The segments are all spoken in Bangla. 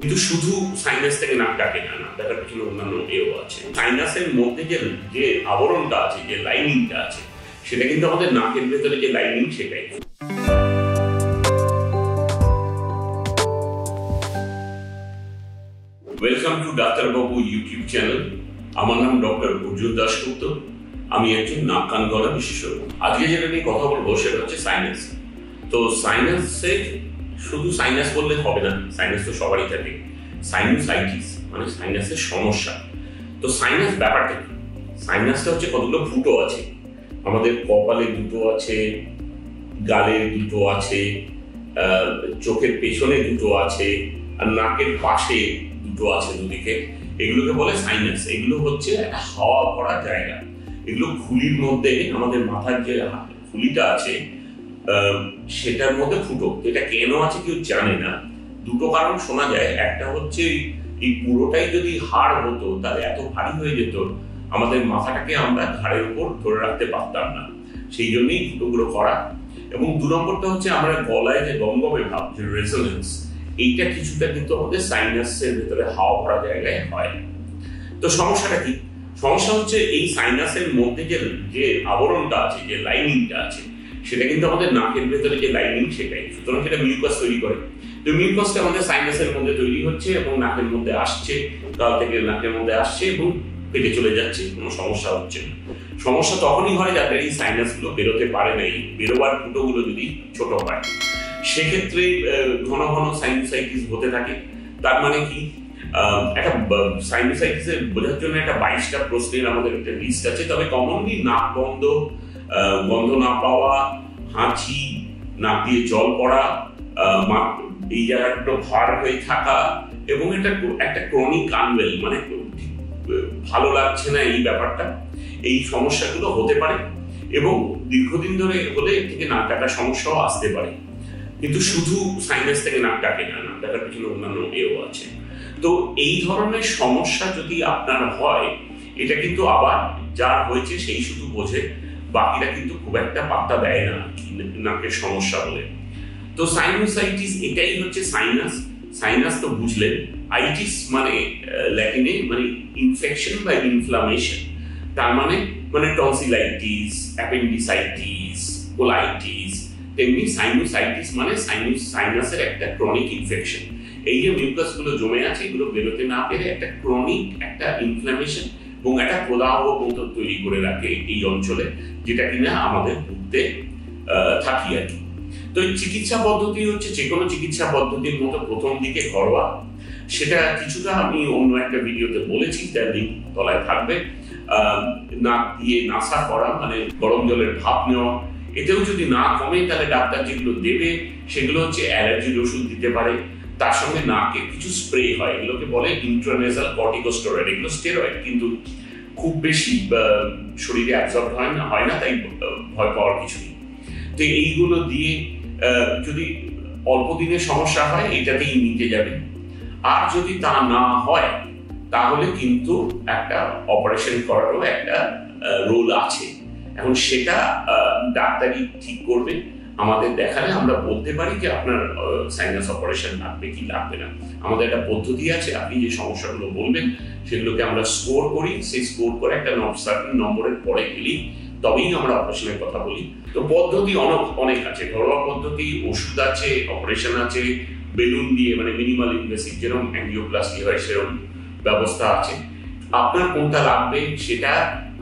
কিন্তু শুধু সাইনাস থেকে নাক ডাকে না, নাক ডাকার পিছনে অন্যান্য এও আছে। সাইনাসের মধ্যে যে আবরণটা আছে, যে লাইনিংটা আছে, সেটা কিন্তু আমাদের নাকের ভেতরে যে লাইনিং সেটাই। Welcome to doctor Babu YouTube channel. আমার নাম ডক্টর অর্জুন দাশগুপ্ত। আমি একজন নাক কান গলা বিশেষজ্ঞ। আজকে যেটা নিয়ে কথা বলবো সেটা হচ্ছে সাইনাস। তো সাইনাসে শুধু সাইনাস বললে হবে না, সাইনাস তো সবারই থাকে। সাইনোসাইটিস মানে সাইনাসের সমস্যা। তো সাইনাস ব্যাপারটা কি? সাইনাসটা হচ্ছে কতগুলো ফুটো আছে। আমাদের কপালে দুটো আছে, গালে দুটো আছে, চোখের পেছনে দুটো আছে, আর নাকের পাশে দুটো আছে দুদিকে। এগুলোকে বলে সাইনাস। এগুলো হচ্ছে একটা হাওয়া ভরা জায়গা। এগুলো খুলির মধ্যে, আমাদের মাথার যে খুলিটা আছে সেটার মধ্যে ফুটো। এটা কেন আছে কেউ জানে না। দুটো কারণ শোনা যায়। একটা হচ্ছে এই পুরোটাই যদি হাড় হতো তাহলে এত ভারী হয়ে যেত, আমাদের মাথাটাকে আমরা ঘাড়ের উপর ধরে রাখতে পারতাম না, সেই জন্যই ফুটোগুলো করা। এবং দু নম্বরটা হচ্ছে আমরা গলায় যে গমগমে ভাব, যে রেজোনেন্স, এইটা কিছুটা কিন্তু আমাদের সাইনাসের ভেতরে হাওয়া ভরা জায়গায় হয়। তো সমস্যাটা কি? সমস্যা হচ্ছে এই সাইনাসের মধ্যে যে আবরণটা আছে, যে লাইনিংটা আছে, সেটা কিন্তু আমাদের নাকের ভেতরে যে লাইনিং সেটাই। সুতরাং সেটা মিউকাস তৈরি করে। তো মিউকাসটা আমাদের সাইনাসের মধ্যে তৈরি হচ্ছে এবং নাকের মধ্যে আসছে, গাল থেকে নাকের মধ্যে আসছে এবং পেটে চলে যাচ্ছে, কোনো সমস্যা হচ্ছে না। সমস্যা তখনই হয় যাদের এই সাইনাসগুলো বেরোতে পারে না, এই বেরোবার ফুটোগুলো যদি ছোট হয়। সেক্ষেত্রে ঘন ঘন সাইনোসাইটিস হতে থাকে। তার মানে কি, একটা সাইনোসাইটিসের বোঝার জন্য একটা 22টা প্রশ্নের আমাদের একটা লিস্ট আছে। তবে কমনলি নাক বন্ধ, গন্ধ না পাওয়া, হাঁচি, নাক দিয়ে জল পড়া, এই জায়গাটা ভার হয়ে থাকা, এবং একটা ক্রনিক আনওয়েল মানে ভালো লাগছে না, এই ব্যাপারটা, এই সমস্যাগুলো হতে পারে। এবং দীর্ঘদিন ধরে হলে এর থেকে নাক ডাকার সমস্যাও আসতে পারে। কিন্তু শুধু সাইনাস থেকে নাক ডাকে না, নাক ডাকার পিছনে অন্যান্য এও আছে। তো এই ধরনের সমস্যা যদি আপনার হয়, এটা কিন্তু আবার যার হয়েছে সেই শুধু বোঝে, বাকিরা কিন্তু খুব একটা পাত্তা দেয় না নাকের সমস্যা হলে। তো সাইনোসাইটিস এটাই হচ্ছে সাইনাস। সাইনাস তো বুঝলেন। আইটিস মানে ল্যাটিনে মানে ইনফেকশন বা ইনফ্লামেশন। তার মানে টনসিলাইটিস, অ্যাপেন্ডিসাইটিস, কোলাইটিস। তেমনি সাইনোসাইটিস মানে সাইনাসের একটা ক্রনিক ইনফেকশন। এই যে মিউকাস গুলো জমে আছে, এগুলো বেরোতে না পেরে একটা ক্রনিক একটা ইনফ্লামেশন এবং একটা প্রদাহ মতো তৈরি করে রাখে এই অঞ্চলে, যেটা কিনা আমাদের ভুগতে থাকি আর কি। তো চিকিৎসা পদ্ধতি হচ্ছে যে কোনো চিকিৎসা পদ্ধতির মতো প্রথম দিকে ঘরোয়া। সেটা কিছুটা আমি অন্য একটা ভিডিওতে বলেছি, তার লিঙ্ক তলায় থাকবে। নাক দিয়ে নাসা করা মানে গরম জলের ভাপ নেওয়া। এতেও যদি না কমে তাহলে ডাক্তার যেগুলো দেবে সেগুলো হচ্ছে অ্যালার্জির ওষুধ দিতে পারে। তার সঙ্গে নাকে কিছু স্প্রে হয়, এগুলোকে বলে ইন্ট্রানেজাল কর্টিকোস্টেরয়েড। এগুলো স্টেরয়েড, কিন্তু খুব বেশি শরীরে অ্যাবজর্ব হয় না, তাই ভয় পাওয়ার কিছু নেই। তো এইগুলো দিয়ে যদি অল্প দিনের সমস্যা হয়, এটাতেই মিটে যাবে। আর যদি তা না হয় তাহলে কিন্তু একটা অপারেশন করারও একটা রোল আছে। এখন সেটা ডাক্তারই ঠিক করবে। আমাদের দেখালে আমরা বলতে পারি যে আপনার সাইনাস অপারেশন লাগবে কি লাগবে না। আমাদের একটা পদ্ধতি আছে। আপনি যে সমস্যাগুলো বলবেন সেগুলোকে আমরা স্কোর করি। সেই স্কোর করে একটা সার্টেন নম্বরের পরে গেলেই তবেই আমরা অপারেশনের কথা বলি। তো পদ্ধতি অনেক আছে। ঘরোয়া পদ্ধতি, ওষুধ আছে, অপারেশন আছে, বেলুন দিয়ে মানে মিনিমাল ইনভেসিভ যেরকম অ্যাঞ্জিওপ্লাস্টি হয় সেরকম ব্যবস্থা আছে। আপনার কোনটা লাগবে সেটা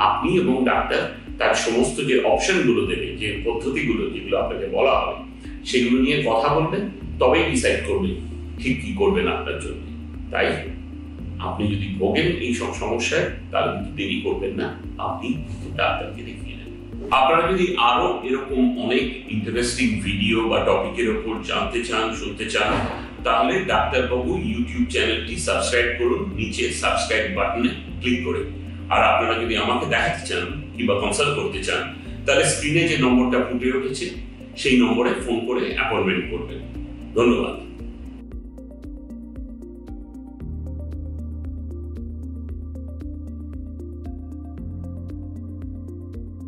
আপনি এবং ডাক্তার তার সমস্ত যে অপশনগুলো দেবে, যে পদ্ধতিগুলো যেগুলো আপনাকে বলা হবে, সেগুলো নিয়ে কথা বলবেন, তবেই ডিসাইড করবেন ঠিক কি করবেন আপনার জন্য। তাই আপনি যদি ভোগেন এই সব সমস্যায় তাহলে কিন্তু দেরি করবেন না, আপনি ডাক্তারকে দেখিয়ে নেবেন। আপনারা যদি আরো এরকম অনেক ইন্টারেস্টিং ভিডিও বা টপিকের উপর জানতে চান, শুনতে চান, তাহলে ডাক্তারবাবু ইউটিউব চ্যানেলটি সাবস্ক্রাইব করুন নিচে সাবস্ক্রাইব বাটনে ক্লিক করে। আর আপনারা যদি আমাকে দেখাতে চান কিংবা কনসাল্ট করতে চান, তাহলে স্ক্রিনে যে নম্বরটা ফুটে উঠেছে সেই নম্বরে ফোন করে অ্যাপয়েন্টমেন্ট করবেন। ধন্যবাদ।